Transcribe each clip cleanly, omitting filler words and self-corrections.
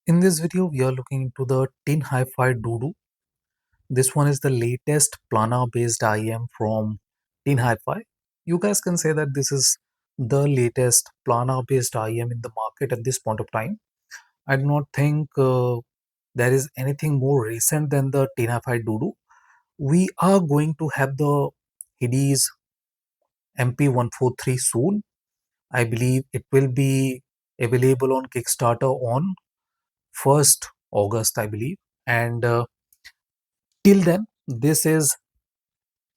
In this video, we are looking into the TinHifi DUDU. This one is the latest planar based IEM from TinHifi. You guys can say that this is the latest planar based IEM in the market at this point of time. I do not think there is anything more recent than the TinHifi DUDU. We are going to have the HIDI's MP143 soon. I believe it will be available on Kickstarter on 1st August, I believe. And till then, this is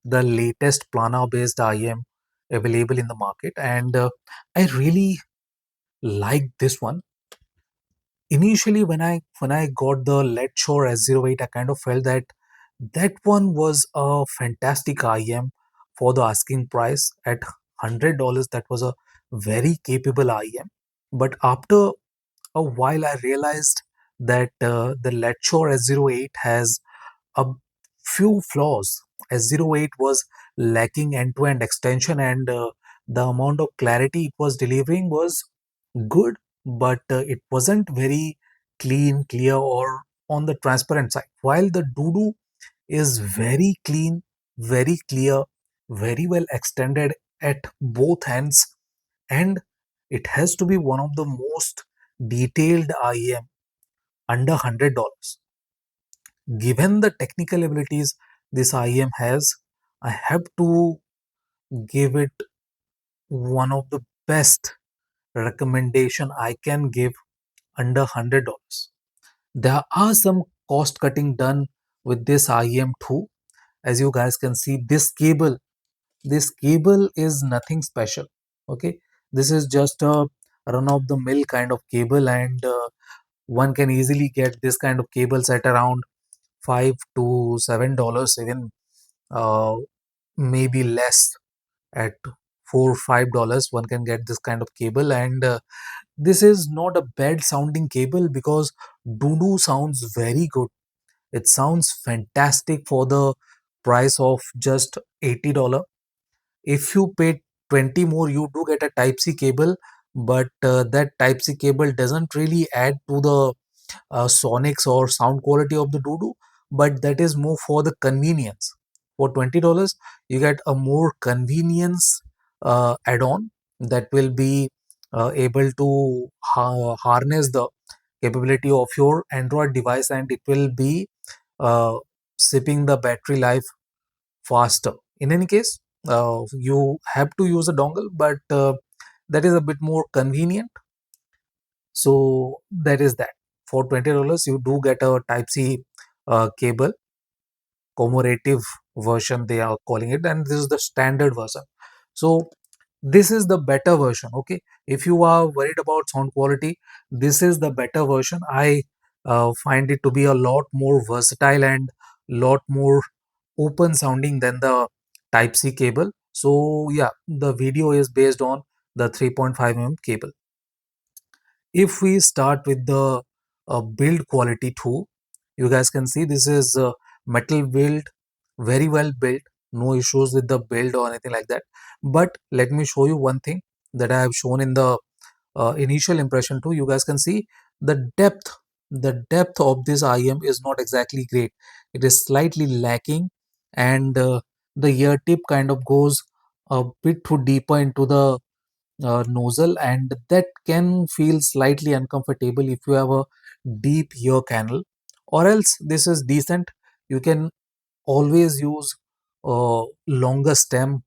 the latest planar based IEM available in the market, and I really like this one. Initially, when I got the Let Shore S08, I kind of felt that that one was a fantastic IEM for the asking price at $100. That was a very capable IEM. But after a while, I realized that the Let Shore S08 has a few flaws. S08 was lacking end-to-end extension, and the amount of clarity it was delivering was good, but it wasn't very clean, clear, or on the transparent side. While the Doodoo is very clean, very clear, very well extended at both ends, and it has to be one of the most detailed IEM under $100. Given the technical abilities this IEM has, I have to give it one of the best recommendation I can give under $100. There are some cost cutting done with this IEM too. As you guys can see, this cable is nothing special. Okay, this is just a run of the mill kind of cable, and one can easily get this kind of cables at around $5 to $7, even uh, maybe less, at $4 or $5 one can get this kind of cable. And this is not a bad sounding cable, because Doodoo sounds very good. It sounds fantastic for the price of just $80. If you pay 20 more, you do get a type C cable, but that type C cable doesn't really add to the sonics or sound quality of the Doodoo, but that is more for the convenience. For $20, you get a more convenience add-on that will be able to harness the capability of your Android device, and it will be uh, sipping the battery life faster. In any case, you have to use a dongle, but that is a bit more convenient. So that is that. For $20, you do get a Type C cable, commemorative version they are calling it, and this is the standard version. So this is the better version. Okay, if you are worried about sound quality, this is the better version. I find it to be a lot more versatile and lot more open sounding than the Type C cable. So yeah, the video is based on the 3.5 mm cable. If we start with the build quality too, you guys can see this is metal build, very well built, no issues with the build or anything like that. But let me show you one thing that I have shown in the initial impression too. You guys can see the depth of this IEM is not exactly great. It is slightly lacking, and the ear tip kind of goes a bit too deeper into the nozzle, and that can feel slightly uncomfortable if you have a deep ear canal. Or else this is decent. You can always use longer stem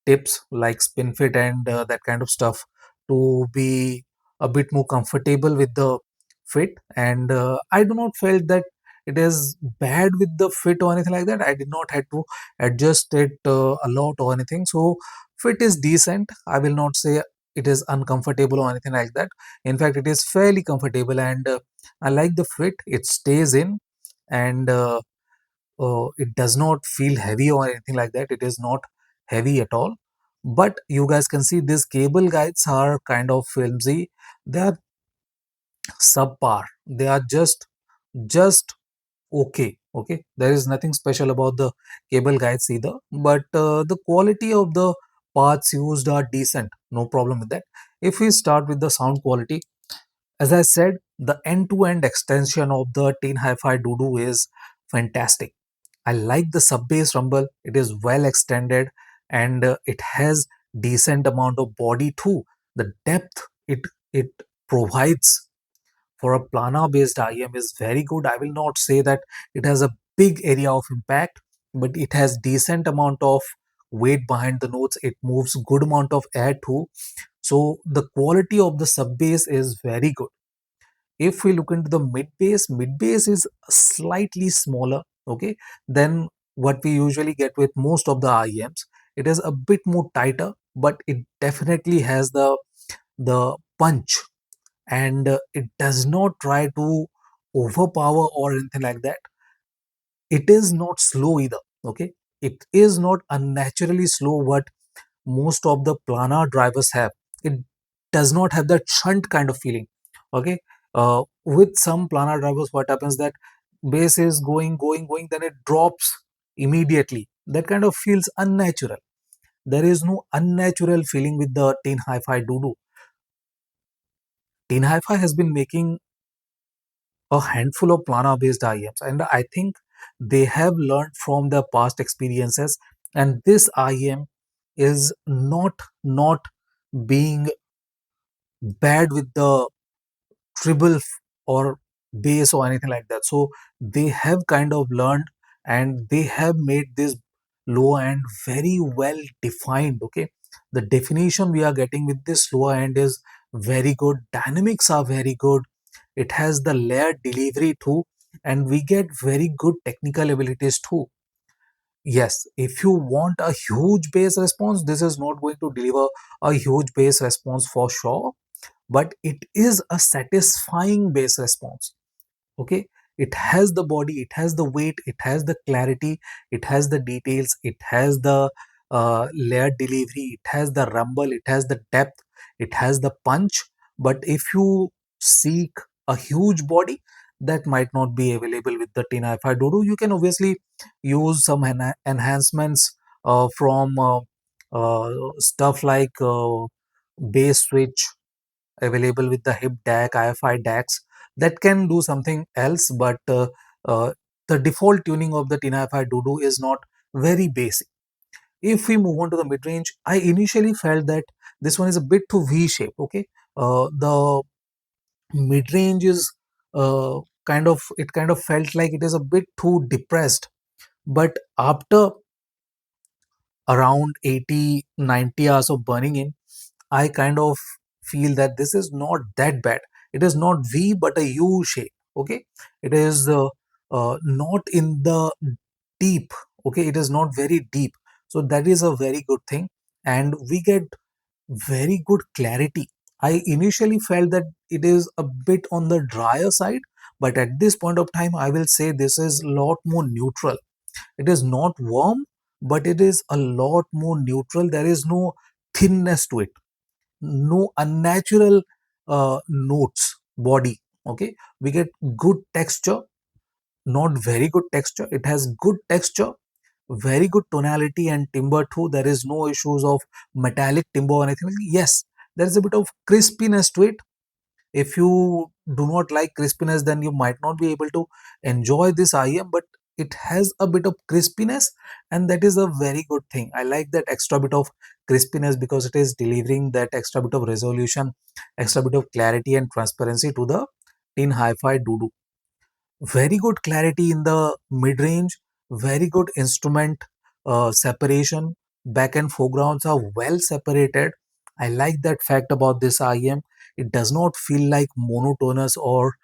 tips like spin fit and that kind of stuff to be a bit more comfortable with the fit. And I do not felt that it is bad with the fit or anything like that. I did not had to adjust it a lot or anything. So fit is decent. I will not say it is uncomfortable or anything like that. In fact, it is fairly comfortable, and I like the fit. It stays in, and it does not feel heavy or anything like that. It is not heavy at all. But you guys can see these cable guides are kind of flimsy. They are subpar. They are just okay. There is nothing special about the cable guides either, but the quality of the parts used are decent. No problem with that. If we start with the sound quality, as I said, The end-to-end extension of the TinHifi DUDU is fantastic. I like the sub-bass rumble. It is well extended and it has decent amount of body too. The depth it provides for a planar based IEM is very good. I will not say that it has a big area of impact, but it has decent amount of weight behind the notes. It moves good amount of air too. So the quality of the sub bass is very good. If we look into the mid bass is slightly smaller, okay, than what we usually get with most of the IEMs. It is a bit more tighter, but it definitely has the punch, and it does not try to overpower or anything like that. It is not slow either, okay. It is not unnaturally slow what most of the planar drivers have. It does not have that shunt kind of feeling, okay. With some planar drivers, what happens that bass is going, then it drops immediately. That kind of feels unnatural. There is no unnatural feeling with the TinHifi DUDU. TinHifi has been making a handful of planar based IEMs, and I think they have learned from their past experiences, and this IEM is not being bad with the treble or bass or anything like that. So they have kind of learned, and they have made this low end very well defined, okay. The definition we are getting with this lower end is very good. Dynamics are very good. It has the layered delivery too, and we get very good technical abilities too. Yes, if you want a huge bass response, this is not going to deliver a huge bass response for sure, but it is a satisfying bass response, okay. It has the body, it has the weight, it has the clarity, it has the details, it has the layered delivery, it has the rumble, it has the depth, it has the punch. But if you seek a huge body, that might not be available with the TinHifi DUDU. You can obviously use some enhancements from stuff like bass switch available with the hip DAC, IFI DACs, that can do something else, but uh, the default tuning of the TinHifi DUDU is not very basic. If we move on to the mid range, I initially felt that this one is a bit too V shape. Okay, the mid range is kind of felt like it is a bit too depressed, but after around 80-90 hours of burning in, I kind of feel that this is not that bad. It is not V but a U shape. Okay, it is not in the deep. Okay, it is not very deep. So that is a very good thing, and we get very good clarity. I initially felt that it is a bit on the drier side, but at this point of time, I will say this is a lot more neutral. It is not warm, but it is a lot more neutral. There is no thinness to it, no unnatural notes body. Okay, we get good texture, not very good texture. It has good texture, very good tonality and timbre too. There is no issues of metallic timbre or anything. Yes, there is a bit of crispiness to it. If you do not like crispiness, then you might not be able to enjoy this IEM, but it has a bit of crispiness, and that is a very good thing. I like that extra bit of crispiness because it is delivering that extra bit of resolution, extra bit of clarity and transparency to the TinHifi DUDU. Very good clarity in the mid range, very good instrument separation. Back and foregrounds are well separated. I like that fact about this IEM. It does not feel like monotonous or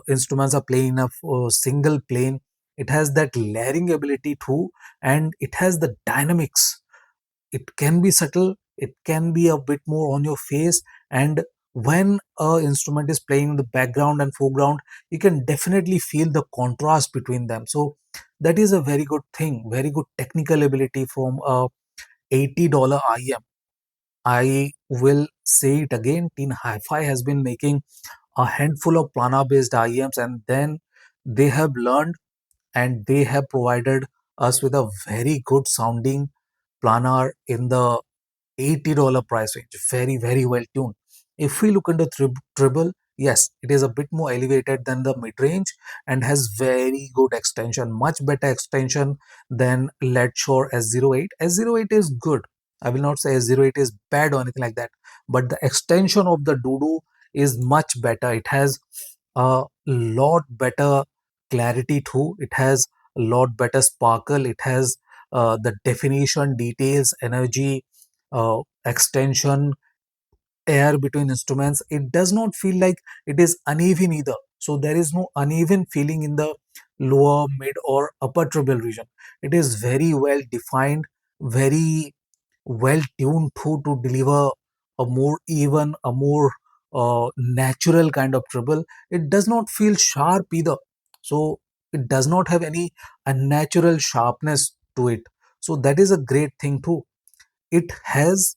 instruments are playing in a single plane. It has that layering ability too, and it has the dynamics. It can be subtle, it can be a bit more on your face, and when a instrument is playing in the background and foreground, you can definitely feel the contrast between them. So that is a very good thing, very good technical ability from a $80 IEM. I will say it again, TinHifi has been making a handful of planar based IEMs, and then they have learned and they have provided us with a very good sounding planar in the $80 price range. Very, very well tuned. If we look into treble, Yes, it is a bit more elevated than the mid-range and has very good extension, much better extension than Lead Shore S08. S08 is good. I will not say S08 is bad or anything like that, but the extension of the Dudu is much better. It has a lot better clarity too. It has a lot better sparkle. It has the definition, details, energy, extension, air between instruments. It does not feel like it is uneven either. So there is no uneven feeling in the lower, mid, or upper treble region. It is very well defined, very well tuned to deliver a more even, a more natural kind of treble. It does not feel sharp either. So it does not have any unnatural sharpness to it. So that is a great thing too. It has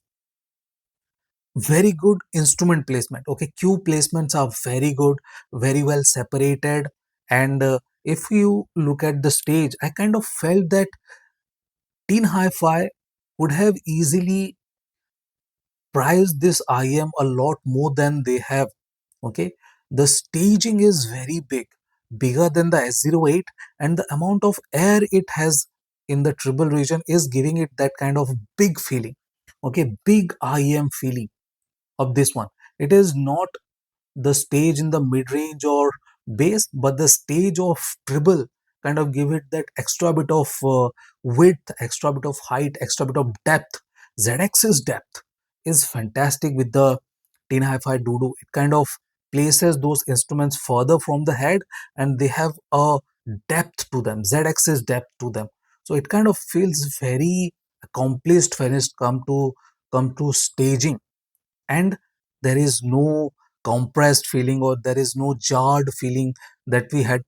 very good instrument placement. Okay, cue placements are very good, very well separated. And if you look at the stage, I kind of felt that Teen Hi-Fi would have easily priced this IEM a lot more than they have. Okay, the staging is very big, bigger than the S08, and the amount of air it has in the treble region is giving it that kind of big feeling. Okay, big IEM feeling of this one. It is not the stage in the mid range or bass, but the stage of treble kind of give it that extra bit of width, extra bit of height, extra bit of depth. ZX's depth is fantastic with the TinHifi DUDU. It kind of places those instruments further from the head, and they have a depth to them, ZX's depth to them. So it kind of feels very accomplished when it's come to staging, and there is no compressed feeling or there is no jarred feeling that we had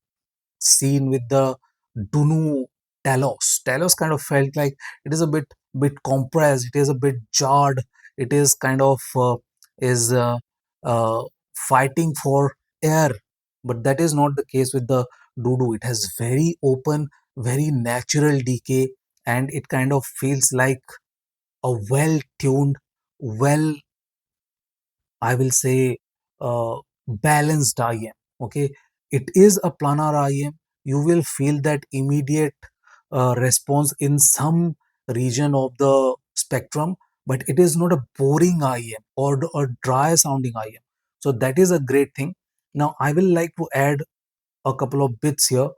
seen with the Dunu Talos. Talos kind of felt like it is a bit compressed, it is a bit jarred, it is kind of is uh, fighting for air, but that is not the case with the Dudu. It has very open, very natural decay, and it kind of feels like a well tuned, well, I will say, balanced IEM. Okay, it is a planar IEM. You will feel that immediate response in some region of the spectrum, but it is not a boring IEM or a dry sounding IEM. So that is a great thing. Now I will like to add a couple of bits here.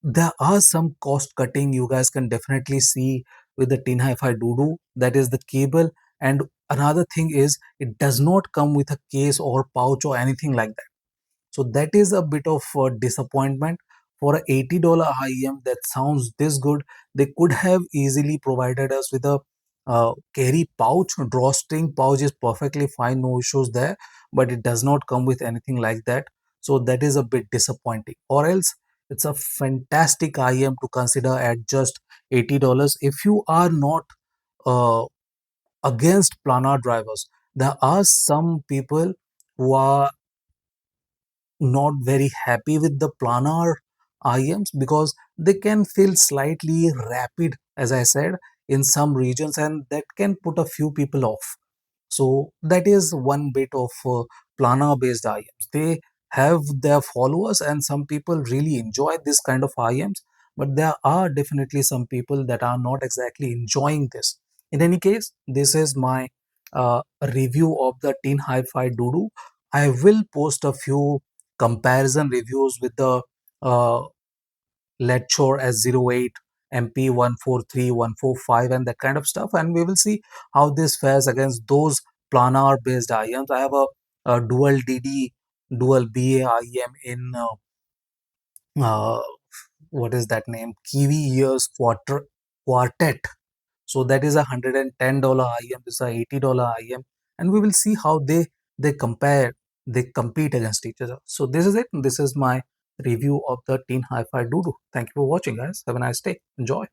There are some cost cutting you guys can definitely see with the TinHifi DUDU. That is the cable. And another thing is it does not come with a case or pouch or anything like that. So that is a bit of a disappointment. For a $80 IEM that sounds this good, they could have easily provided us with a carry pouch. Drawstring pouch is perfectly fine, no issues there, but it does not come with anything like that. So that is a bit disappointing. Or else it's a fantastic IEM to consider at just $80. If you are not uh, against planar drivers, there are some people who are not very happy with the planar IEMs because they can feel slightly rapid, as I said, in some regions, and that can put a few people off. So that is one bit of planar based IEMs. They have their followers, and some people really enjoy this kind of IEMs, but there are definitely some people that are not exactly enjoying this. In any case, this is my review of the TinHifi DUDU. I will post a few comparison reviews with the uh, Ledshore S08, MP143, 145, and that kind of stuff, and we will see how this fares against those planar based IEMs. I have a dual DD, dual BA IEM in uh, what is that name? Kiwi Years Quartet. So that is $110 IEM. This is a $80 IEM, and we will see how they compare, they compete against each other. So this is it. This is my review of the TinHifi DUDU. Thank you for watching, guys. Have a nice day. Enjoy.